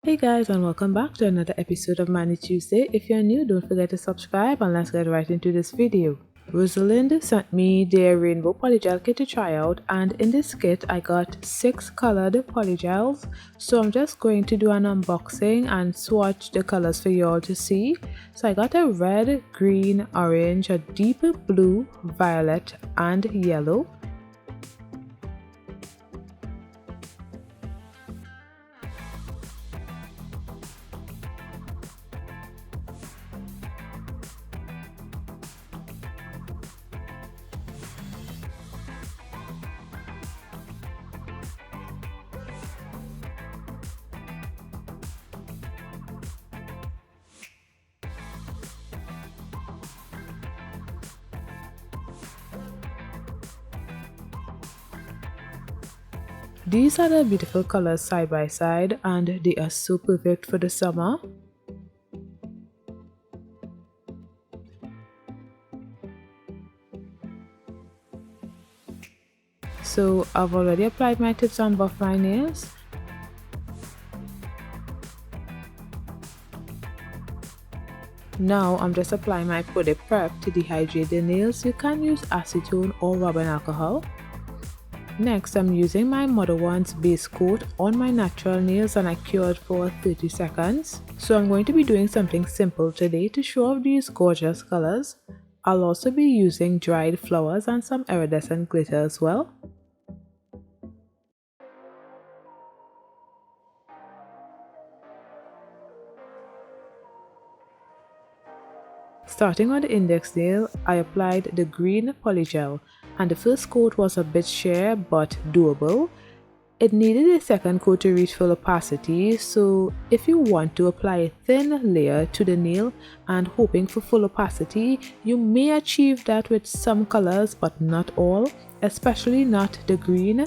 Hey guys, and welcome back to another episode of Money Tuesday. If you're new, don't forget to subscribe and let's get right into this video. Rosalind sent me their rainbow polygel kit to try out, and in this kit I got 6 colored polygels. So I'm just going to do an unboxing and swatch the colors for y'all to see. So I got a red, green, orange, a deep blue, violet and yellow. These are the beautiful colors side by side and they are so perfect for the summer. So I've already applied my tips on both my nails. Now I'm just applying my powder prep to dehydrate the nails. You can use acetone or rubbing alcohol. Next, I'm using my Mother One's base coat on my natural nails and I cured for 30 seconds. So I'm going to be doing something simple today to show off these gorgeous colors. I'll also be using dried flowers and some iridescent glitter as well. Starting on the index nail, I applied the green polygel, and the first coat was a bit sheer but doable. It needed a second coat to reach full opacity, so if you want to apply a thin layer to the nail and hoping for full opacity, you may achieve that with some colors but not all, especially not the green.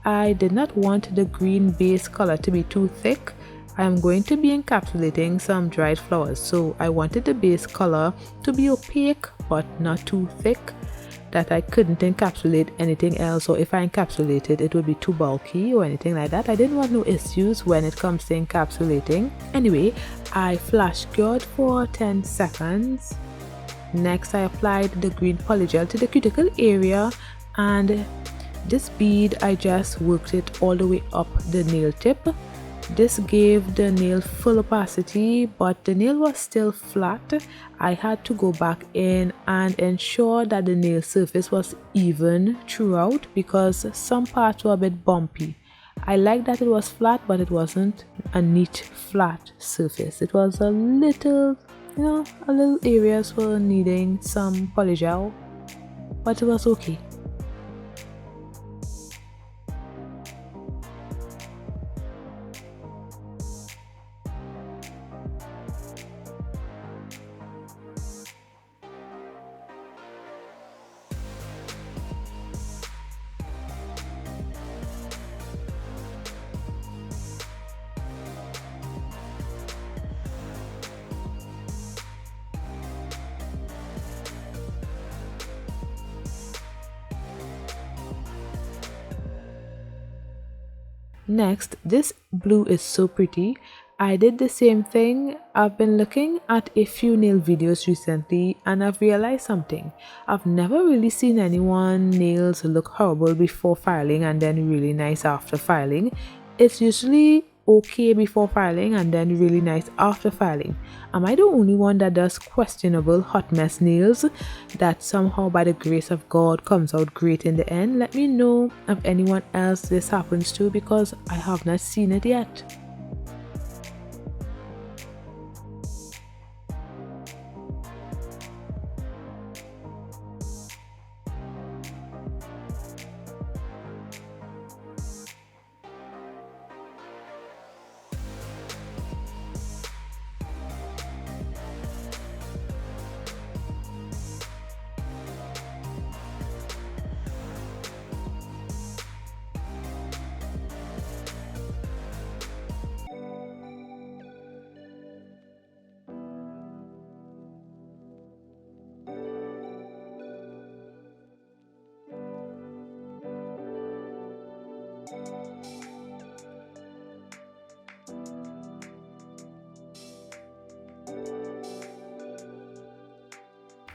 I did not want the green base color to be too thick. I'm going to be encapsulating some dried flowers, so I wanted the base color to be opaque but not too thick, that I couldn't encapsulate anything else, or if I encapsulated it would be too bulky or anything like that. I didn't want no issues when it comes to encapsulating. Anyway, I flash cured for 10 seconds. Next I applied the green polygel to the cuticle area, and this bead I just worked it all the way up the nail tip. This gave the nail full opacity, but the nail was still flat. I had to go back in and ensure that the nail surface was even throughout because some parts were a bit bumpy. I liked that it was flat, but it wasn't a neat flat surface. It was a little, a little areas were needing some polygel, but it was okay. Next, this blue is so pretty. I did the same thing. I've been looking at a few nail videos recently and I've realized something. I've never really seen anyone nails look horrible before filing and then really nice after filing. It's usually okay before filing and then really nice after filing. Am I the only one that does questionable hot mess nails that somehow by the grace of God comes out great in the end? Let me know if anyone else this happens to, because I have not seen it yet.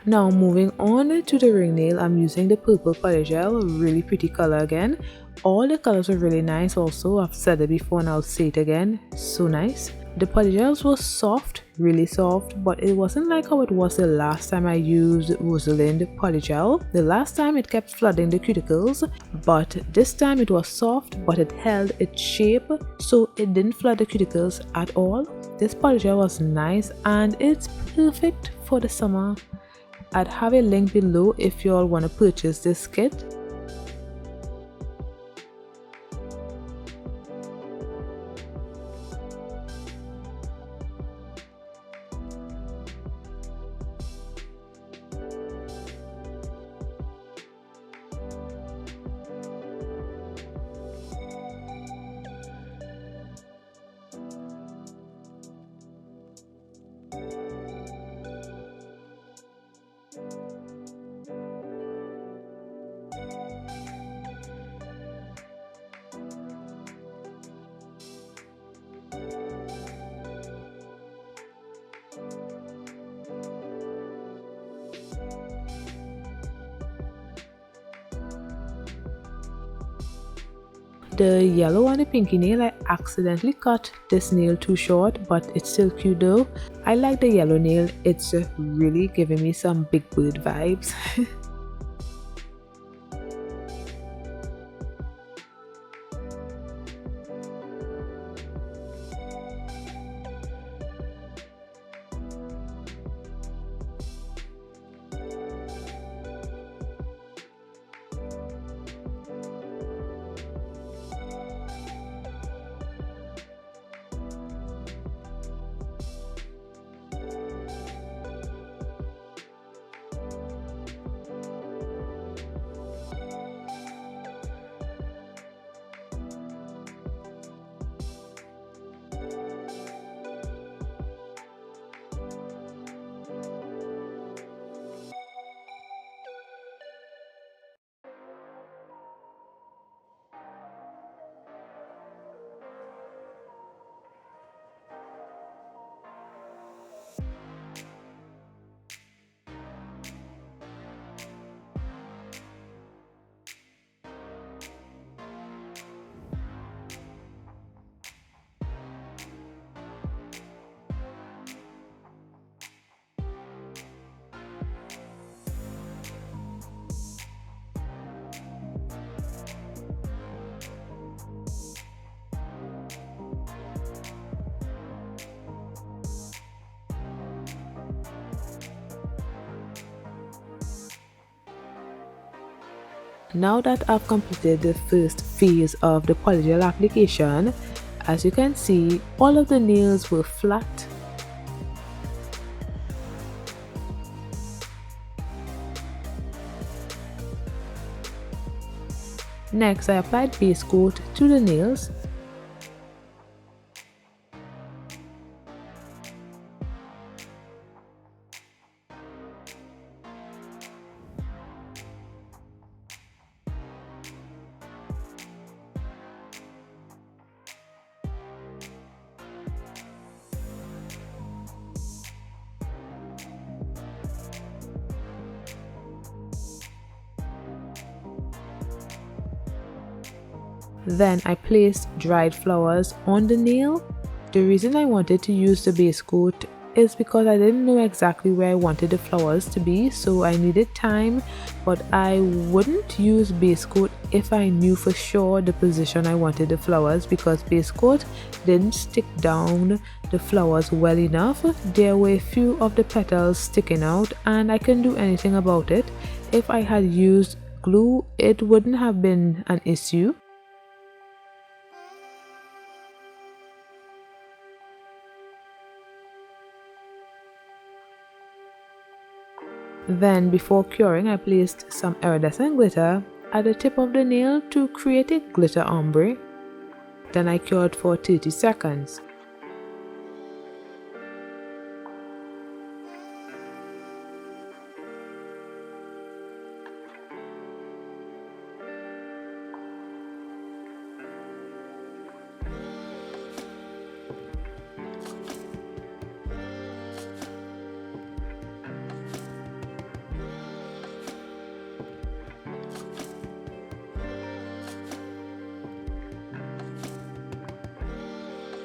Now moving on to the ring nail, I'm using the purple polygel, really pretty color again. All the colors are really nice also, I've said it before and I'll say it again, so nice. The polygels were soft, really soft, but it wasn't like how it was the last time I used Rosalind Polygel. The last time it kept flooding the cuticles, but this time it was soft but it held its shape, so it didn't flood the cuticles at all. This polygel was nice and it's perfect for the summer. I'd have a link below if you all want to purchase this kit. The yellow and the pinky nail, I accidentally cut this nail too short, but it's still cute though. I like the yellow nail, it's really giving me some Big Bird vibes. Now that I've completed the first phase of the polygel application, as you can see, all of the nails were flat. Next, I applied base coat to the nails. Then I placed dried flowers on the nail. The reason I wanted to use the base coat is because I didn't know exactly where I wanted the flowers to be, so I needed time, but I wouldn't use base coat if I knew for sure the position I wanted the flowers, because base coat didn't stick down the flowers well enough. There were a few of the petals sticking out and I couldn't do anything about it. If I had used glue, it wouldn't have been an issue. Then before curing, I placed some iridescent glitter at the tip of the nail to create a glitter ombre. Then I cured for 30 seconds.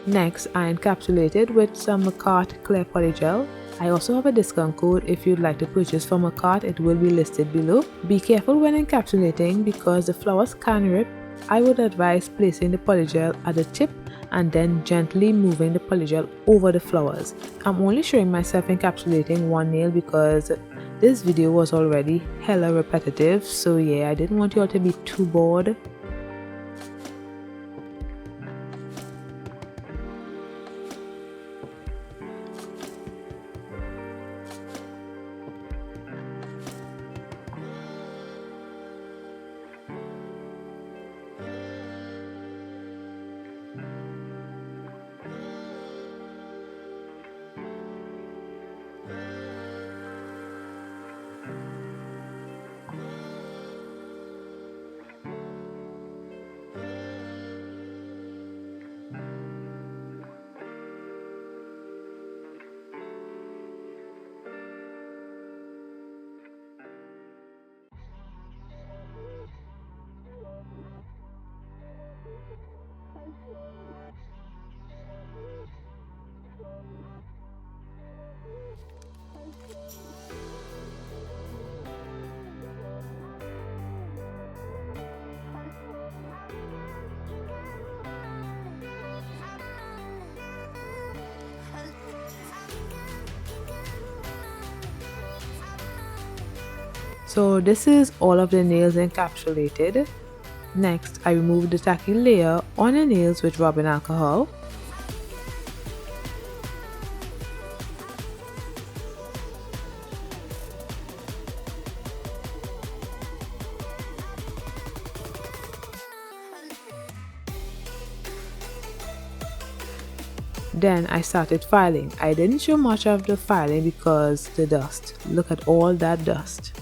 Next, I encapsulated with some Makartt clear polygel. I also have a discount code if you'd like to purchase from Makartt, it will be listed below. Be careful when encapsulating because the flowers can rip. I would advise placing the polygel at the tip and then gently moving the polygel over the flowers. I'm only showing myself encapsulating one nail because this video was already hella repetitive, so yeah, I didn't want you all to be too bored. So this is all of the nails encapsulated. Next, I removed the tacky layer on the nails with rubbing alcohol. Then I started filing. I didn't show much of the filing because the dust. Look at all that dust.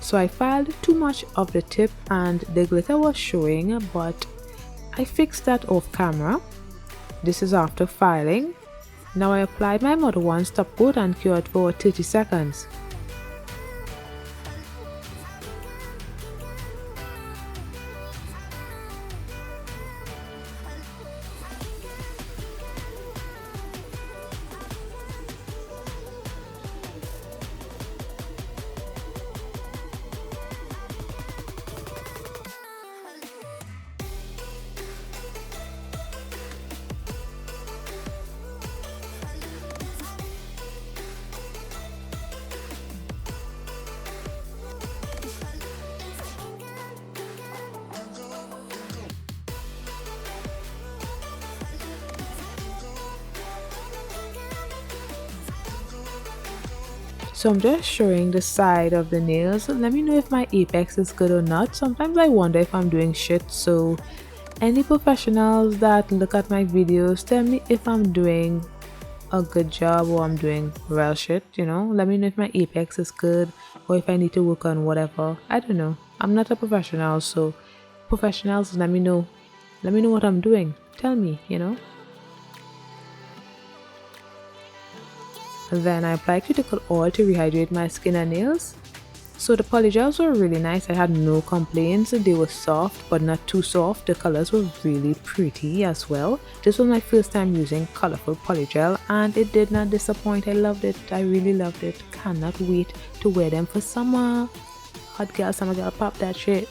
So I filed too much of the tip and the glitter was showing, but I fixed that off camera. This is after filing. Now I applied my Mother 1 stop coat and cured for 30 seconds. So I'm just showing the side of the nails. Let me know if my apex is good or not. Sometimes I wonder if I'm doing shit, so any professionals that look at my videos, tell me if I'm doing a good job or I'm doing real shit, you know. Let me know if my apex is good or if I need to work on whatever. I don't know. I'm not a professional, so professionals, let me know. Let me know what I'm doing. Tell me, you know. Then I applied cuticle oil to rehydrate my skin and nails. So the polygels were really nice. I had no complaints. They were soft but not too soft. The colors were really pretty as well. This was my first time using colorful polygel and it did not disappoint. I loved it. I really loved it. Cannot wait to wear them for summer. Hot girl, summer girl, pop that shit.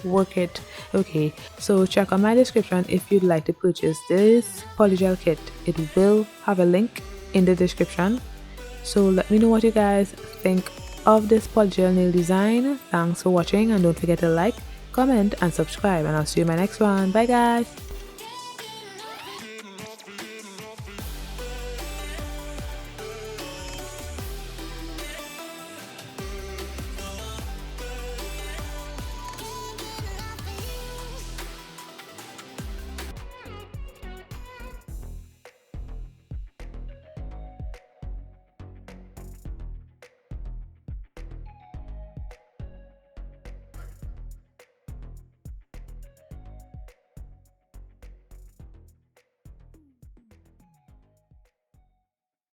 Work it. Okay, so check out my description if you'd like to purchase this polygel kit. It will have a link in the description. So let me know what you guys think of this polygel nail design. Thanks for watching and don't forget to like, comment and subscribe, and I'll see you in my next one. Bye guys.